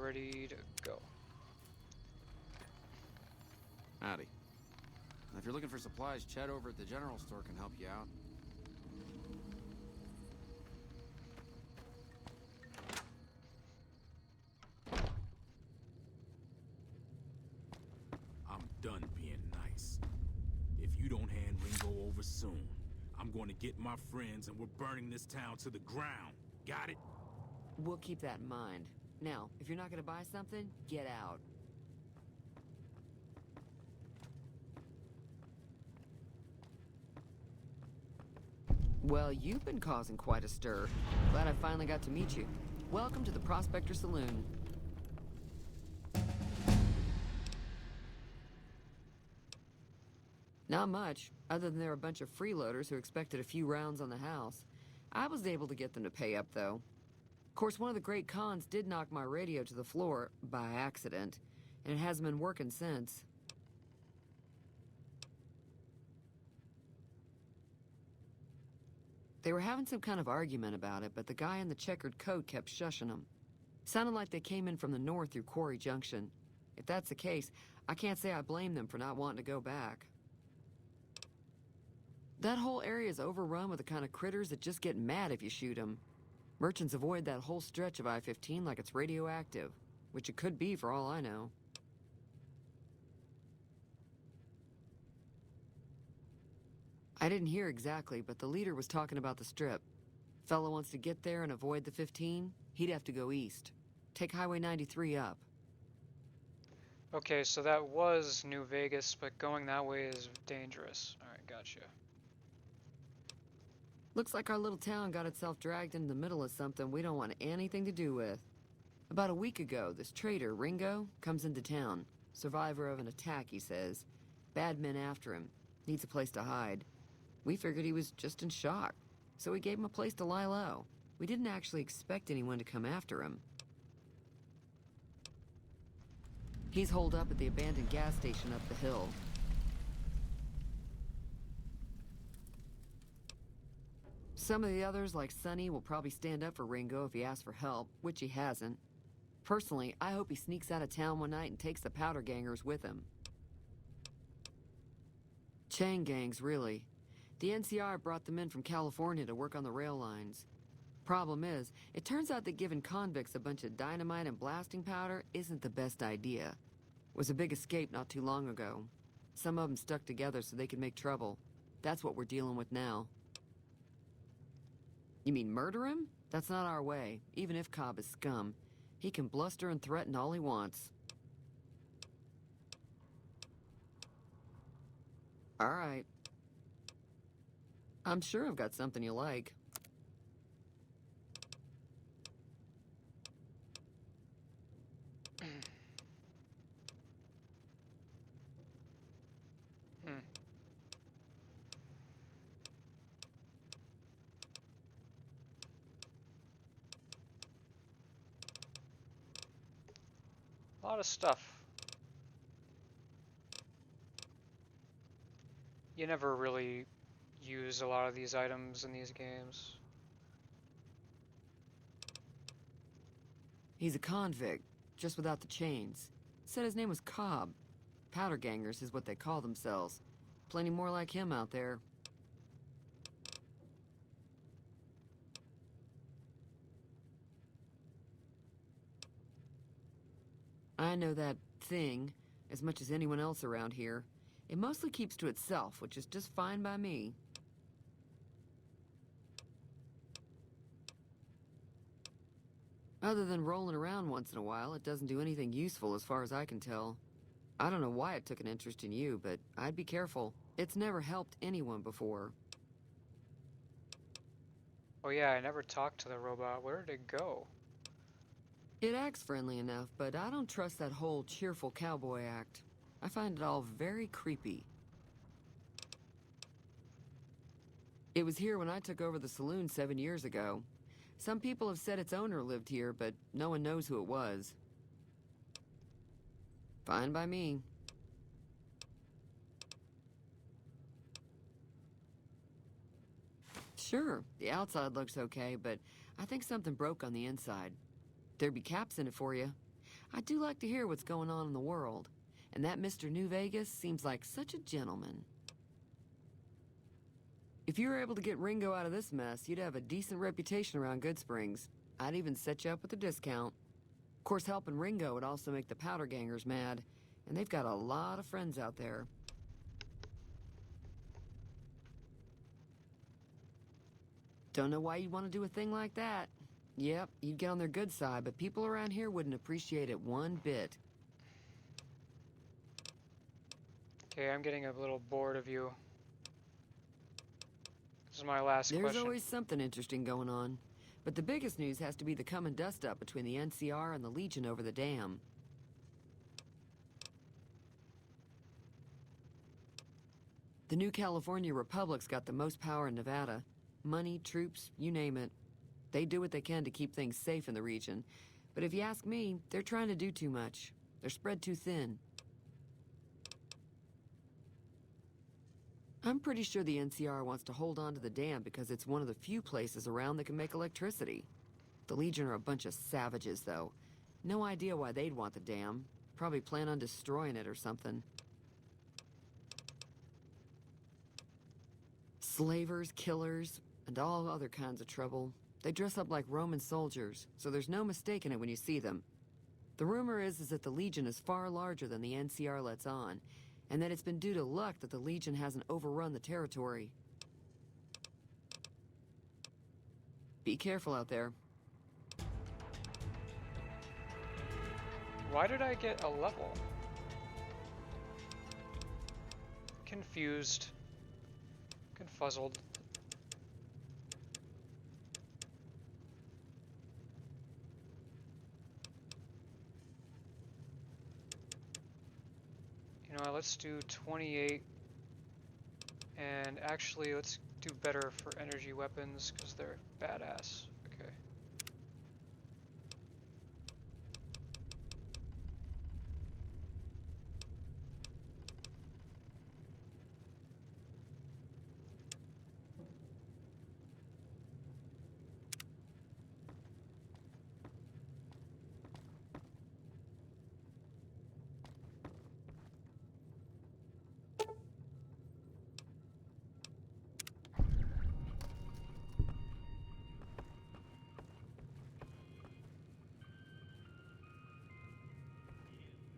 ready to go. Howdy. If you're looking for supplies, Chet over at the general store can help you out. I'm done being nice. If you don't hand Ringo over soon, I'm going to get my friends and we're burning this town to the ground. Got it? We'll keep that in mind. Now, if you're not gonna buy something, get out. Well, you've been causing quite a stir. Glad I finally got to meet you. Welcome to the Prospector Saloon. Not much, other than they're a bunch of freeloaders who expected a few rounds on the house. I was able to get them to pay up, though. Of course, one of the great cons did knock my radio to the floor, by accident, and it hasn't been working since. They were having some kind of argument about it, but the guy in the checkered coat kept shushing them. Sounded like they came in from the north through Quarry Junction. If that's the case, I can't say I blame them for not wanting to go back. That whole area is overrun with the kind of critters that just get mad if you shoot them. Merchants avoid that whole stretch of I-15 like it's radioactive, which it could be for all I know. I didn't hear exactly, but the leader was talking about the strip. Fellow wants to get there and avoid the 15, he'd have to go east. Take Highway 93 up. Okay, so that was New Vegas, but going that way is dangerous. Alright, gotcha. Looks like our little town got itself dragged into the middle of something we don't want anything to do with. About a week ago, this trader, Ringo, comes into town. Survivor of an attack, he says. Bad men after him. Needs a place to hide. We figured he was just in shock, so we gave him a place to lie low. We didn't actually expect anyone to come after him. He's holed up at the abandoned gas station up the hill. Some of the others, like Sonny, will probably stand up for Ringo if he asks for help, which he hasn't. Personally, I hope he sneaks out of town one night and takes the powder gangers with him. Chain gangs, really. The NCR brought them in from California to work on the rail lines. Problem is, it turns out that giving convicts a bunch of dynamite and blasting powder isn't the best idea. It was a big escape not too long ago. Some of them stuck together so they could make trouble. That's what we're dealing with now. You mean murder him? That's not our way, even if Cobb is scum. He can bluster and threaten all he wants. All right. I'm sure I've got something you like. A lot of stuff. You never really use a lot of these items in these games. He's a convict, just without the chains. Said his name was Cobb. Powder gangers is what they call themselves. Plenty more like him out there. I know that thing as much as anyone else around here. It mostly keeps to itself, which is just fine by me. Other than rolling around once in a while, it doesn't do anything useful as far as I can tell. I don't know why it took an interest in you, but I'd be careful. It's never helped anyone before. Oh yeah, I never talked to the robot. Where did it go? It acts friendly enough, but I don't trust that whole cheerful cowboy act. I find it all very creepy. It was here when I took over the saloon 7 years ago. Some people have said its owner lived here, but no one knows who it was. Fine by me. Sure, the outside looks okay, but I think something broke on the inside. There'd be caps in it for you. I do like to hear what's going on in the world, and that Mr. New Vegas seems like such a gentleman. If you were able to get Ringo out of this mess, you'd have a decent reputation around Goodsprings. I'd even set you up with a discount. Of course, helping Ringo would also make the Powder Gangers mad, and they've got a lot of friends out there. Don't know why you'd want to do a thing like that. Yep, you'd get on their good side, but people around here wouldn't appreciate it one bit. Okay, I'm getting a little bored of you. This is my last There's question. always something interesting going on. But the biggest news has to be the come and dust up between the NCR and the Legion over the dam. The new California Republic's got the most power in Nevada. Money, troops, you name it. They do what they can to keep things safe in the region. But if you ask me, they're trying to do too much. They're spread too thin. I'm pretty sure the NCR wants to hold on to the dam because it's one of the few places around that can make electricity. The Legion are a bunch of savages, though. No idea why they'd want the dam. Probably plan on destroying it or something. Slavers, killers, and all other kinds of trouble. They dress up like Roman soldiers, so there's no mistaking it when you see them. The rumor is that the Legion is far larger than the NCR lets on, and that it's been due to luck that the Legion hasn't overrun the territory. Be careful out there. Why did I get a level? Confused. Confuzzled. You know what, let's do 28. And actually, let's do better for energy weapons, because they're badass. Okay.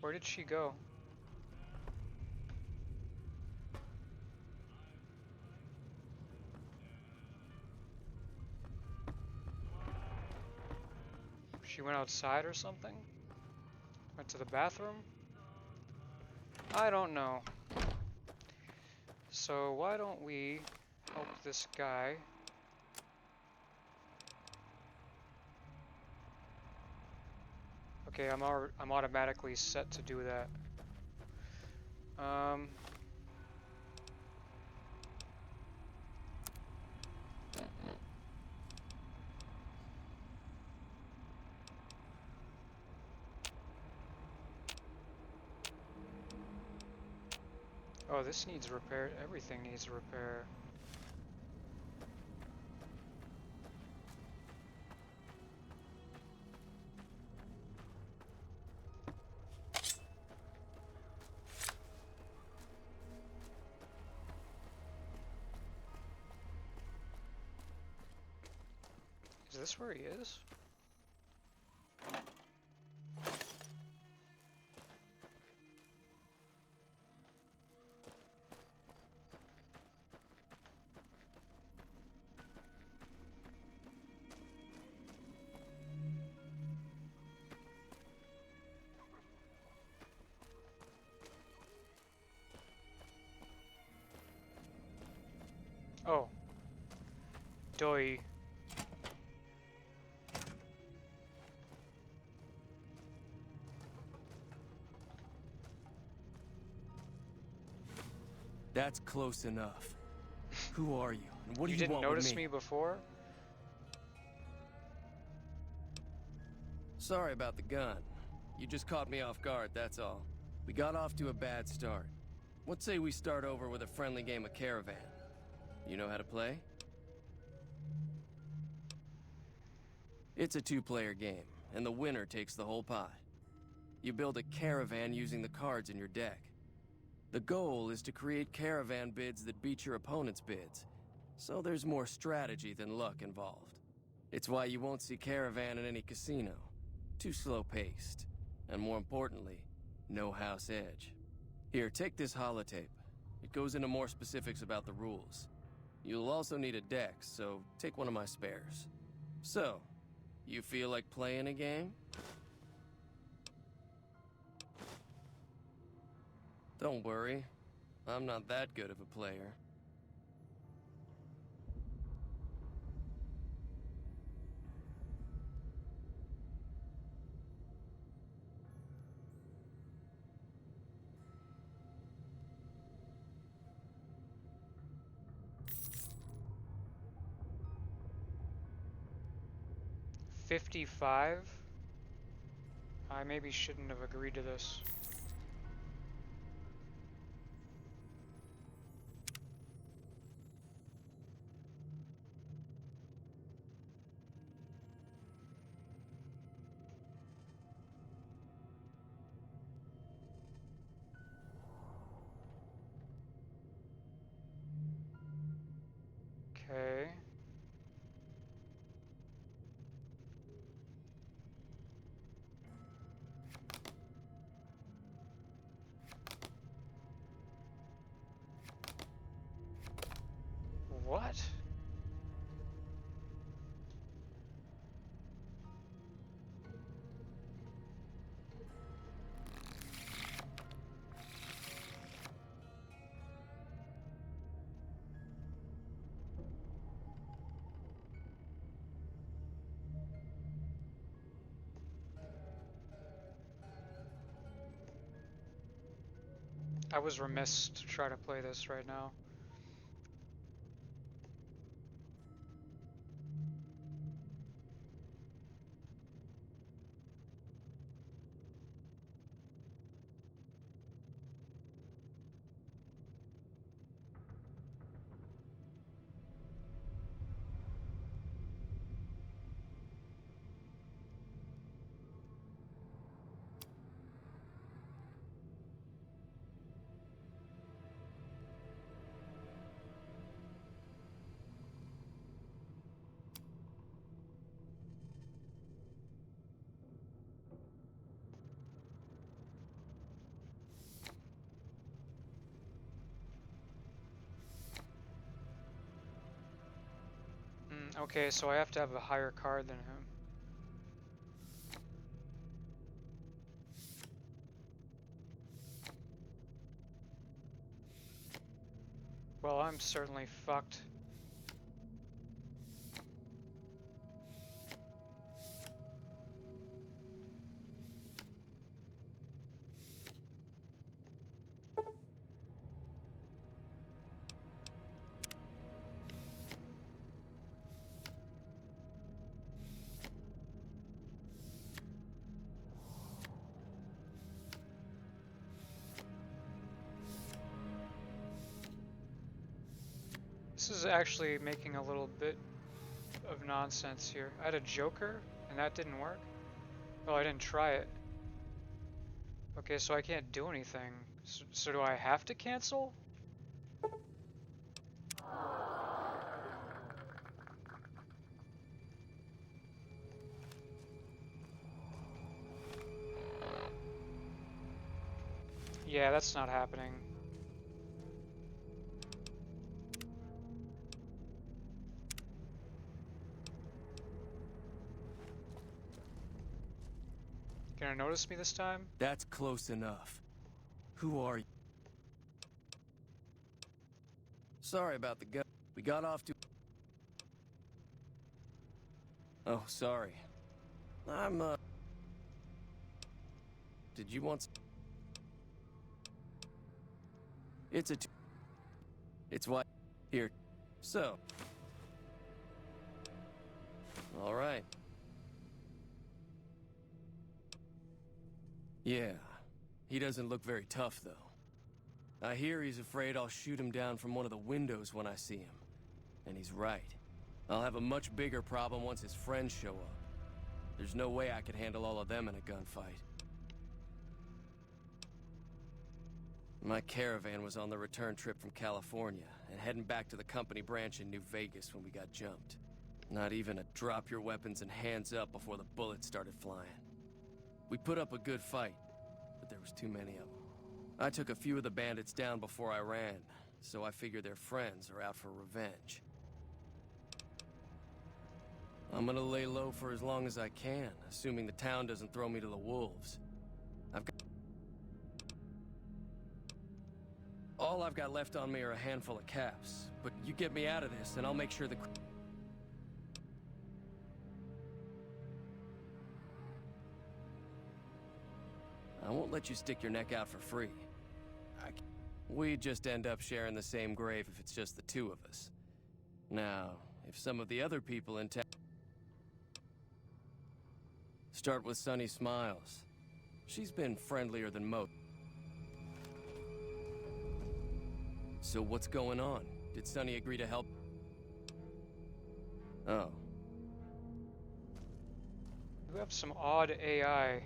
Where did she go? She went outside or something? Went to the bathroom? I don't know. So why don't we help this guy? Okay, I'm automatically set to do that. Oh, this needs repair. Everything needs repair. Is this where he is? Oh. Doi. That's close enough. Who are you? And what do You you didn't want notice with me before? Sorry about the gun. You just caught me off guard, that's all. We got off to a bad start. What say we start over with a friendly game of Caravan? You know how to play? It's a two-player game, and the winner takes the whole pot. You build a caravan using the cards in your deck. The goal is to create caravan bids that beat your opponent's bids, so there's more strategy than luck involved. It's why you won't see caravan in any casino. Too slow-paced. And more importantly, no house edge. Here, take this holotape. It goes into more specifics about the rules. You'll also need a deck, so take one of my spares. So, you feel like playing a game? Don't worry, I'm not that good of a player. $55? I maybe shouldn't have agreed to this. Okay. What? I was remiss to try to play this right now. Okay, so I have to have a higher card than him. Well, I'm certainly fucked. This is actually making a little bit of nonsense here. I had a Joker, and that didn't work? Oh, I didn't try it. Okay, so I can't do anything. So do I have to cancel? Yeah, that's not happening. Gonna notice me this time? That's close enough. Who are you? Sorry about the gun. We got off to... Oh, sorry. Did you want... It's why... Here. So. All right. Yeah. He doesn't look very tough, though. I hear he's afraid I'll shoot him down from one of the windows when I see him. And he's right. I'll have a much bigger problem once his friends show up. There's no way I could handle all of them in a gunfight. My caravan was on the return trip from California and heading back to the company branch in New Vegas when we got jumped. Not even a drop your weapons and hands up before the bullets started flying. We put up a good fight, but there was too many of them. I took a few of the bandits down before I ran, so I figure their friends are out for revenge. I'm gonna lay low for as long as I can, assuming the town doesn't throw me to the wolves. All I've got left on me are a handful of caps, but you get me out of this and I'll make sure the... I won't let you stick your neck out for free. We just end up sharing the same grave if it's just the two of us. Now, if some of the other people in town... Start with Sunny Smiles. She's been friendlier than most. So what's going on? Did Sunny agree to help? Oh. You have some odd AI.